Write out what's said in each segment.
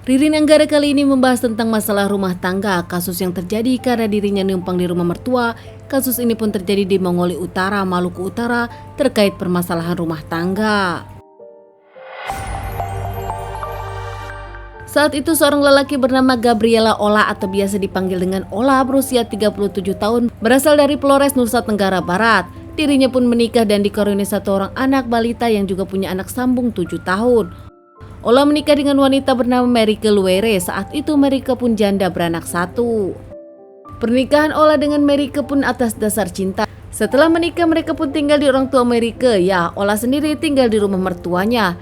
Ririn Anggara kali ini membahas tentang masalah rumah tangga, kasus yang terjadi karena dirinya numpang di rumah mertua. Kasus ini pun terjadi di Mongolia Utara, Maluku Utara terkait permasalahan rumah tangga. Saat itu seorang lelaki bernama Gabriela Ola atau biasa dipanggil dengan Ola berusia 37 tahun berasal dari Flores, Nusa Tenggara Barat. Dirinya pun menikah dan dikaruniai satu orang anak balita yang juga punya anak sambung 7 tahun. Ola menikah dengan wanita bernama Merike Luere. Saat itu Merike pun janda beranak satu. Pernikahan Ola dengan Merike pun atas dasar cinta. Setelah menikah mereka pun tinggal di orang tua Merike. Ya, Ola sendiri tinggal di rumah mertuanya.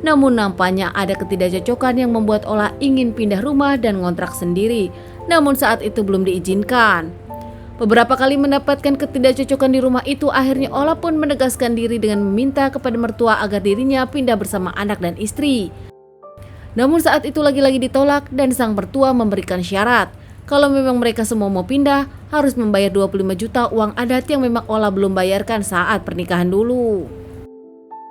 Namun nampaknya ada ketidakcocokan yang membuat Ola ingin pindah rumah dan ngontrak sendiri. Namun saat itu belum diizinkan. Beberapa kali mendapatkan ketidakcocokan di rumah itu, akhirnya Ola pun menegaskan diri dengan meminta kepada mertua agar dirinya pindah bersama anak dan istri. Namun saat itu lagi-lagi ditolak dan sang mertua memberikan syarat. Kalau memang mereka semua mau pindah, harus membayar 25 juta uang adat yang memang Ola belum bayarkan saat pernikahan dulu.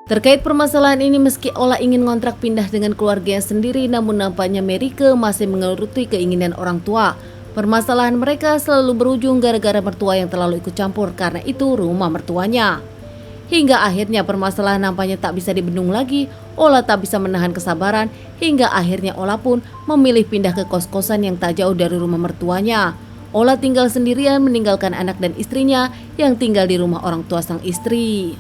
Terkait permasalahan ini, meski Ola ingin ngontrak pindah dengan keluarganya sendiri, namun nampaknya Merike masih menuruti keinginan orang tua. Permasalahan mereka selalu berujung gara-gara mertua yang terlalu ikut campur karena itu rumah mertuanya. Hingga akhirnya permasalahan nampaknya tak bisa dibendung lagi. Ola tak bisa menahan kesabaran hingga akhirnya Ola pun memilih pindah ke kos-kosan yang tak jauh dari rumah mertuanya. Ola tinggal sendirian meninggalkan anak dan istrinya yang tinggal di rumah orang tua sang istri.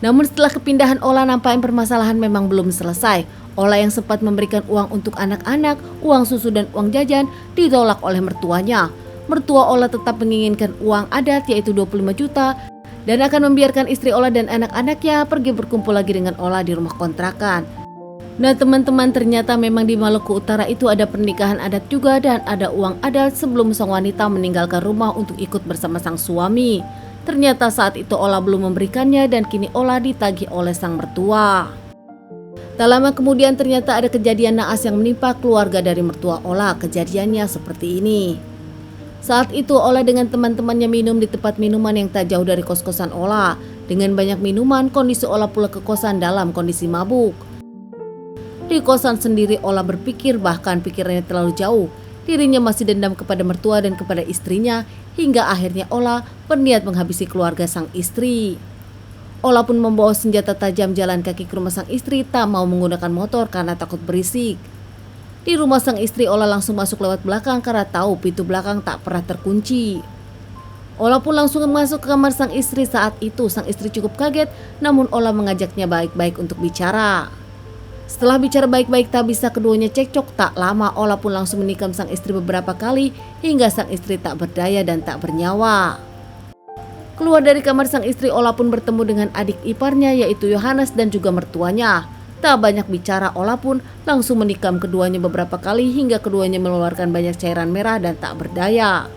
Namun setelah kepindahan Ola, nampaknya permasalahan memang belum selesai. Ola yang sempat memberikan uang untuk anak-anak, uang susu dan uang jajan ditolak oleh mertuanya. Mertua Ola tetap menginginkan uang adat yaitu 25 juta dan akan membiarkan istri Ola dan anak-anaknya pergi berkumpul lagi dengan Ola di rumah kontrakan. Nah teman-teman, ternyata memang di Maluku Utara itu ada pernikahan adat juga dan ada uang adat sebelum sang wanita meninggalkan rumah untuk ikut bersama sang suami. Ternyata saat itu Ola belum memberikannya dan kini Ola ditagih oleh sang mertua. Tak lama kemudian ternyata ada kejadian naas yang menimpa keluarga dari mertua Ola. Kejadiannya seperti ini. Saat itu Ola dengan teman-temannya minum di tempat minuman yang tak jauh dari kos-kosan Ola. Dengan banyak minuman, kondisi Ola pulang ke kosan dalam kondisi mabuk. Di kosan sendiri Ola berpikir, bahkan pikirannya terlalu jauh. Dirinya masih dendam kepada mertua dan kepada istrinya, hingga akhirnya Ola berniat menghabisi keluarga sang istri. Ola pun membawa senjata tajam jalan kaki ke rumah sang istri, tak mau menggunakan motor karena takut berisik. Di rumah sang istri Ola langsung masuk lewat belakang karena tahu pintu belakang tak pernah terkunci. Ola pun langsung masuk ke kamar sang istri. Saat itu sang istri cukup kaget, namun Ola mengajaknya baik-baik untuk bicara. Setelah bicara baik-baik tak bisa, keduanya cekcok. Tak lama Ola pun langsung menikam sang istri beberapa kali hingga sang istri tak berdaya dan tak bernyawa. Keluar dari kamar sang istri, Ola pun bertemu dengan adik iparnya yaitu Yohanes dan juga mertuanya. Tak banyak bicara, Ola pun langsung menikam keduanya beberapa kali hingga keduanya mengeluarkan banyak cairan merah dan tak berdaya.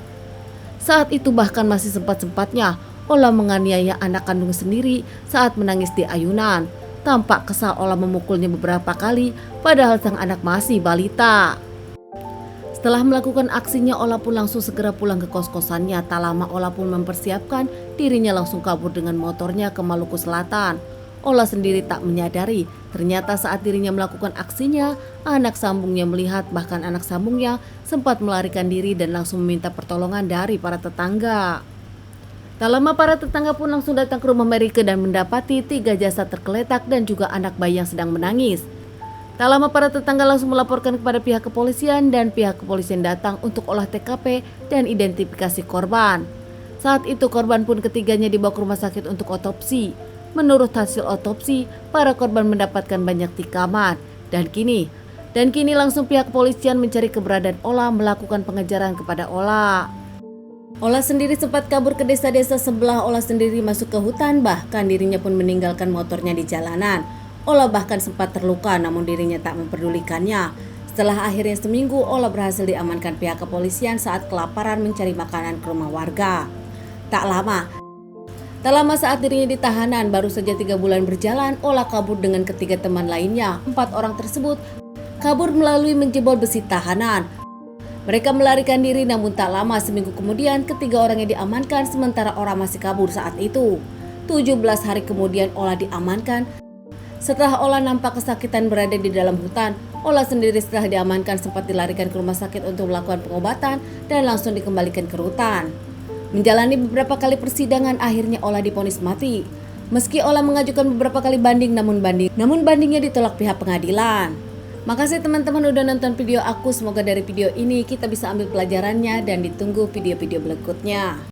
Saat itu bahkan masih sempat-sempatnya Ola menganiaya anak kandung sendiri saat menangis di ayunan. Tampak kesal Ola memukulnya beberapa kali padahal sang anak masih balita. Setelah melakukan aksinya, Ola pun langsung segera pulang ke kos-kosannya. Tak lama Ola pun mempersiapkan dirinya langsung kabur dengan motornya ke Maluku Selatan. Ola sendiri tak menyadari, ternyata saat dirinya melakukan aksinya, anak sambungnya melihat, bahkan anak sambungnya sempat melarikan diri dan langsung meminta pertolongan dari para tetangga. Tak lama para tetangga pun langsung datang ke rumah Merike dan mendapati 3 jasad tergeletak dan juga anak bayi yang sedang menangis. Tak lama para tetangga langsung melaporkan kepada pihak kepolisian dan pihak kepolisian datang untuk olah TKP dan identifikasi korban. Saat itu korban pun ketiganya dibawa ke rumah sakit untuk otopsi. Menurut hasil otopsi, para korban mendapatkan banyak tikaman dan kini langsung pihak kepolisian mencari keberadaan Ola, melakukan pengejaran kepada Ola. Ola sendiri sempat kabur ke desa-desa sebelah. Ola sendiri masuk ke hutan, bahkan dirinya pun meninggalkan motornya di jalanan. Ola bahkan sempat terluka namun dirinya tak memperdulikannya. Setelah akhirnya seminggu, Ola berhasil diamankan pihak kepolisian saat kelaparan mencari makanan ke rumah warga. Tak lama saat dirinya di tahanan, baru saja 3 bulan berjalan, Ola kabur dengan ketiga teman lainnya. 4 orang tersebut kabur melalui menjebol besi tahanan. Mereka melarikan diri, namun tak lama seminggu kemudian ketiga orang yang diamankan sementara orang masih kabur saat itu. 17 hari kemudian Ola diamankan Setelah Ola nampak kesakitan berada di dalam hutan, Ola sendiri setelah diamankan sempat dilarikan ke rumah sakit untuk melakukan pengobatan dan langsung dikembalikan ke rutan. Menjalani beberapa kali persidangan, akhirnya Ola divonis mati. Meski Ola mengajukan beberapa kali banding, namun bandingnya ditolak pihak pengadilan. Makasih teman-teman udah nonton video aku, semoga dari video ini kita bisa ambil pelajarannya dan ditunggu video-video berikutnya.